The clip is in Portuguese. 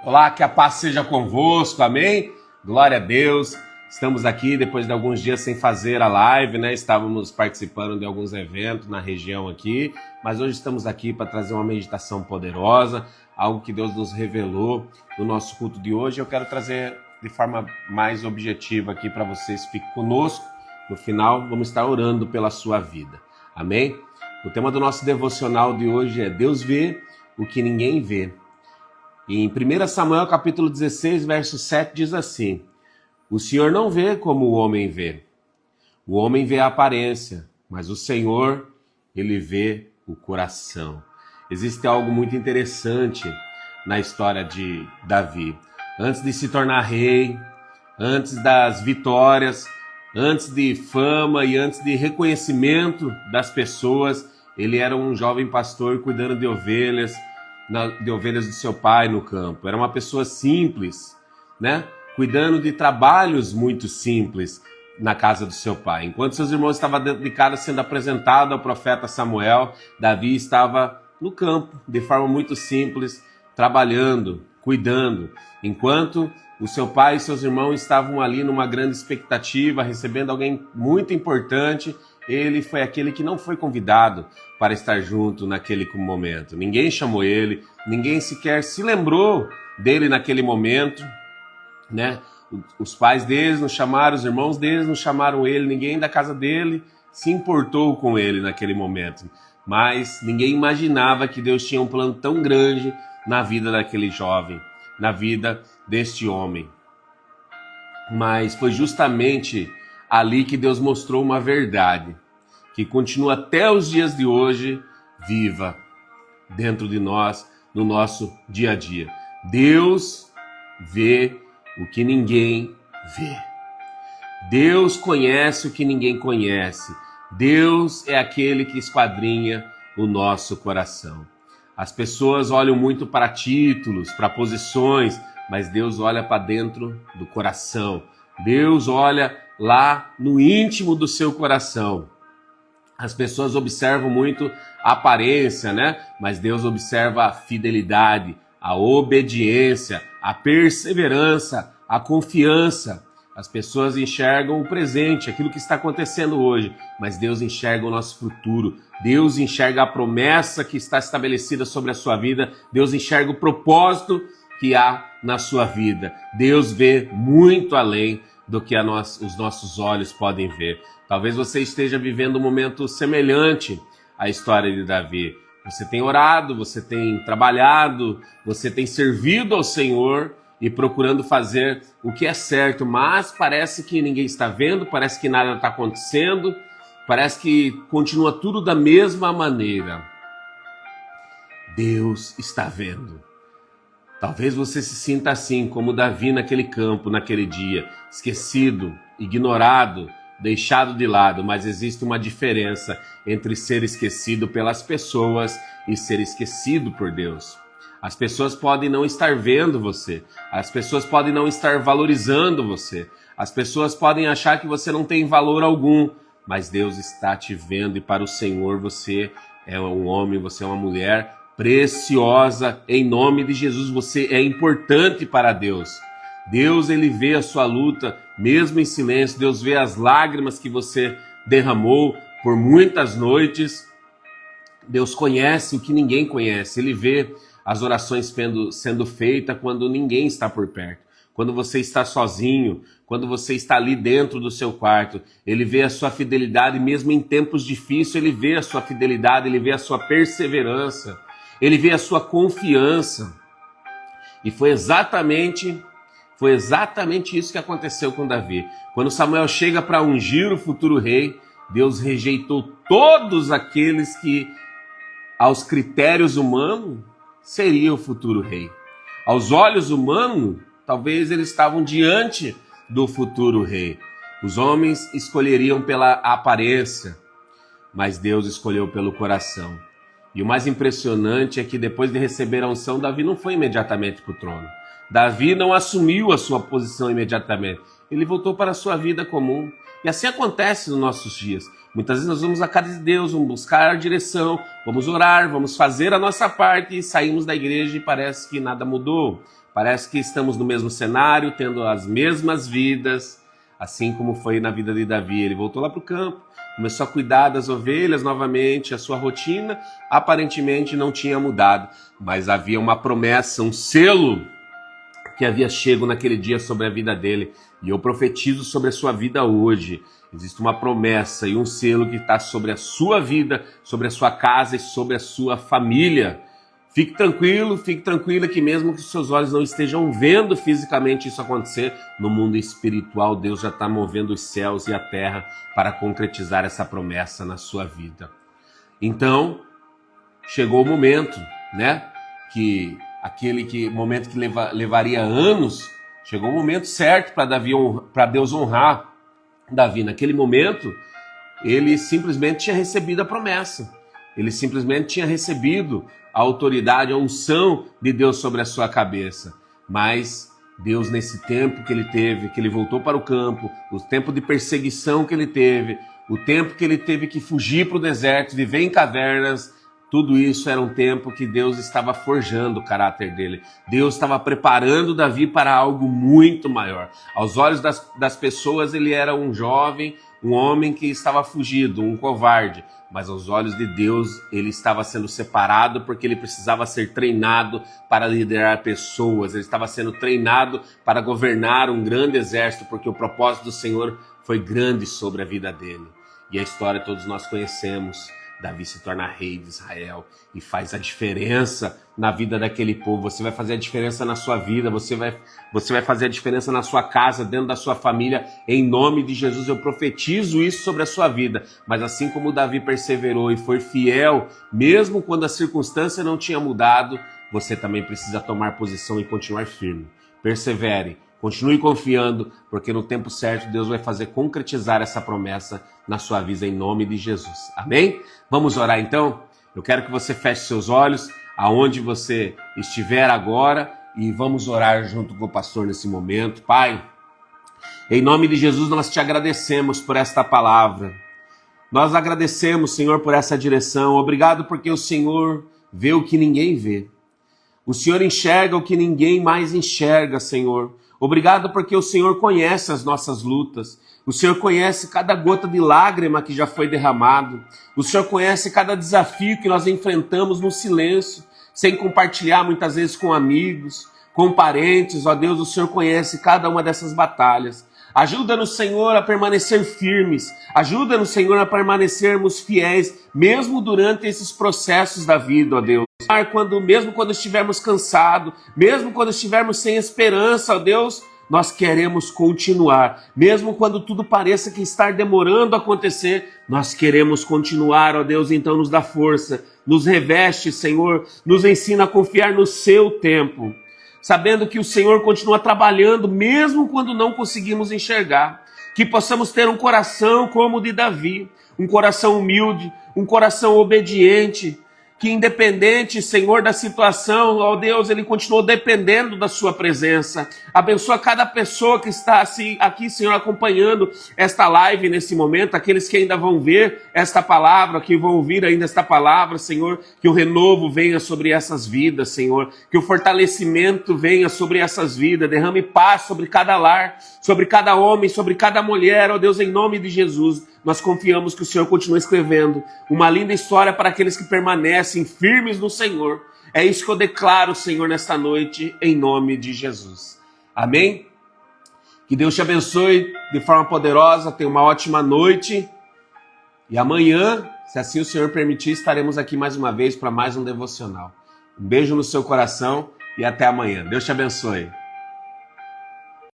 Olá, que a paz seja convosco, amém? Glória a Deus. Estamos aqui depois de alguns dias sem fazer a live, né? Estávamos participando de alguns eventos na região aqui, mas hoje estamos aqui para trazer uma meditação poderosa, algo que Deus nos revelou no nosso culto de hoje. Eu quero trazer de forma mais objetiva aqui para vocês. Fiquem conosco. No final, vamos estar orando pela sua vida, amém? O tema do nosso devocional de hoje é Deus vê o que ninguém vê. Em 1 Samuel capítulo 16, verso 7 diz assim: o Senhor não vê como o homem vê. O homem vê a aparência, mas o Senhor, ele vê o coração. Existe algo muito interessante na história de Davi. Antes de se tornar rei, antes das vitórias, antes de fama e antes de reconhecimento das pessoas, ele era um jovem pastor cuidando de ovelhas do seu pai no campo. Era uma pessoa simples, né? Cuidando de trabalhos muito simples na casa do seu pai. Enquanto seus irmãos estavam dentro de casa sendo apresentados ao profeta Samuel, Davi estava no campo, de forma muito simples, trabalhando, cuidando. Enquanto o seu pai e seus irmãos estavam ali numa grande expectativa, recebendo alguém muito importante, ele foi aquele que não foi convidado para estar junto naquele momento. Ninguém chamou ele, ninguém sequer se lembrou dele naquele momento, né? Os pais deles não chamaram, os irmãos deles não chamaram ele, ninguém da casa dele se importou com ele naquele momento. Mas ninguém imaginava que Deus tinha um plano tão grande na vida daquele jovem, na vida deste homem. Mas foi justamente ali que Deus mostrou uma verdade que continua até os dias de hoje viva dentro de nós, no nosso dia a dia. Deus vê o que ninguém vê. Deus conhece o que ninguém conhece. Deus é aquele que esquadrinha o nosso coração. As pessoas olham muito para títulos, para posições, mas Deus olha para dentro do coração. Deus olha lá no íntimo do seu coração. As pessoas observam muito a aparência, né? Mas Deus observa a fidelidade, a obediência, a perseverança, a confiança. As pessoas enxergam o presente, aquilo que está acontecendo hoje, mas Deus enxerga o nosso futuro. Deus enxerga a promessa que está estabelecida sobre a sua vida. Deus enxerga o propósito que há na sua vida. Deus vê muito além do que os nossos olhos podem ver. Talvez você esteja vivendo um momento semelhante à história de Davi. Você tem orado, você tem trabalhado, você tem servido ao Senhor e procurando fazer o que é certo, mas parece que ninguém está vendo, parece que nada está acontecendo, parece que continua tudo da mesma maneira. Deus está vendo. Talvez você se sinta assim, como Davi naquele campo, naquele dia, esquecido, ignorado, deixado de lado, mas existe uma diferença entre ser esquecido pelas pessoas e ser esquecido por Deus. As pessoas podem não estar vendo você, as pessoas podem não estar valorizando você, as pessoas podem achar que você não tem valor algum, mas Deus está te vendo e para o Senhor você é um homem, você é uma mulher preciosa, em nome de Jesus, você é importante para Deus. Deus, ele vê a sua luta, mesmo em silêncio. Deus vê as lágrimas que você derramou por muitas noites. Deus conhece o que ninguém conhece. Ele vê as orações sendo feitas quando ninguém está por perto. Quando você está sozinho, quando você está ali dentro do seu quarto. Ele vê a sua fidelidade, mesmo em tempos difíceis, ele vê a sua fidelidade, ele vê a sua perseverança. Ele vê a sua confiança. E foi exatamente isso que aconteceu com Davi. Quando Samuel chega para ungir o futuro rei, Deus rejeitou todos aqueles que, aos critérios humanos, seria o futuro rei. Aos olhos humanos, talvez eles estavam diante do futuro rei. Os homens escolheriam pela aparência, mas Deus escolheu pelo coração. E o mais impressionante é que depois de receber a unção, Davi não foi imediatamente para o trono. Davi não assumiu a sua posição imediatamente. Ele voltou para a sua vida comum. E assim acontece nos nossos dias. Muitas vezes nós vamos à casa de Deus, vamos buscar a direção, vamos orar, vamos fazer a nossa parte e saímos da igreja e parece que nada mudou. Parece que estamos no mesmo cenário, tendo as mesmas vidas, assim como foi na vida de Davi. Ele voltou lá para o campo, começou a cuidar das ovelhas novamente, a sua rotina aparentemente não tinha mudado, mas havia uma promessa, um selo que havia chego naquele dia sobre a vida dele. E eu profetizo sobre a sua vida hoje. Existe uma promessa e um selo que está sobre a sua vida, sobre a sua casa e sobre a sua família. Fique tranquila que mesmo que os seus olhos não estejam vendo fisicamente isso acontecer, no mundo espiritual Deus já está movendo os céus e a terra para concretizar essa promessa na sua vida. Então, chegou o momento, né? Momento que levaria anos, chegou o momento certo para Deus honrar Davi. Naquele momento, ele simplesmente tinha recebido a promessa. Ele simplesmente tinha recebido a autoridade, a unção de Deus sobre a sua cabeça. Mas Deus, nesse tempo que ele teve, que ele voltou para o campo, o tempo de perseguição que ele teve, o tempo que ele teve que fugir para o deserto, viver em cavernas, tudo isso era um tempo que Deus estava forjando o caráter dele. Deus estava preparando Davi para algo muito maior. Aos olhos das pessoas, ele era um jovem, um homem que estava fugido, um covarde. Mas aos olhos de Deus, ele estava sendo separado porque ele precisava ser treinado para liderar pessoas. Ele estava sendo treinado para governar um grande exército, porque o propósito do Senhor foi grande sobre a vida dele. E a história todos nós conhecemos. Davi se torna rei de Israel e faz a diferença na vida daquele povo. Você vai fazer a diferença na sua vida, você vai fazer a diferença na sua casa, dentro da sua família. Em nome de Jesus, eu profetizo isso sobre a sua vida. Mas assim como Davi perseverou e foi fiel, mesmo quando a circunstância não tinha mudado, você também precisa tomar posição e continuar firme. Persevere. Continue confiando, porque no tempo certo Deus vai fazer concretizar essa promessa na sua vida em nome de Jesus. Amém? Vamos orar então? Eu quero que você feche seus olhos aonde você estiver agora e vamos orar junto com o pastor nesse momento. Pai, em nome de Jesus nós te agradecemos por esta palavra. Nós agradecemos, Senhor, por essa direção. Obrigado porque o Senhor vê o que ninguém vê. O Senhor enxerga o que ninguém mais enxerga, Senhor. Obrigado porque o Senhor conhece as nossas lutas. O Senhor conhece cada gota de lágrima que já foi derramado. O Senhor conhece cada desafio que nós enfrentamos no silêncio, sem compartilhar muitas vezes com amigos, com parentes. Ó Deus, o Senhor conhece cada uma dessas batalhas. Ajuda-nos, Senhor, a permanecer firmes. Ajuda-nos, Senhor, a permanecermos fiéis, mesmo durante esses processos da vida, ó Deus. Mesmo quando estivermos cansados, mesmo quando estivermos sem esperança, ó Deus, nós queremos continuar. Mesmo quando tudo pareça que está demorando a acontecer, nós queremos continuar, ó Deus. Então nos dá força, nos reveste, Senhor, nos ensina a confiar no seu tempo, sabendo que o Senhor continua trabalhando, mesmo quando não conseguimos enxergar. Que possamos ter um coração como o de Davi, um coração humilde, um coração obediente, que independente, Senhor, da situação, ó Deus, ele continuou dependendo da sua presença. Abençoa cada pessoa que está aqui, Senhor, acompanhando esta live nesse momento, aqueles que ainda vão ver esta palavra, que vão ouvir ainda esta palavra, Senhor, que o renovo venha sobre essas vidas, Senhor, que o fortalecimento venha sobre essas vidas, derrame paz sobre cada lar, sobre cada homem, sobre cada mulher, ó Deus, em nome de Jesus. Nós confiamos que o Senhor continua escrevendo uma linda história para aqueles que permanecem firmes no Senhor. É isso que eu declaro, Senhor, nesta noite, em nome de Jesus. Amém? Que Deus te abençoe de forma poderosa. Tenha uma ótima noite. E amanhã, se assim o Senhor permitir, estaremos aqui mais uma vez para mais um devocional. Um beijo no seu coração e até amanhã. Deus te abençoe.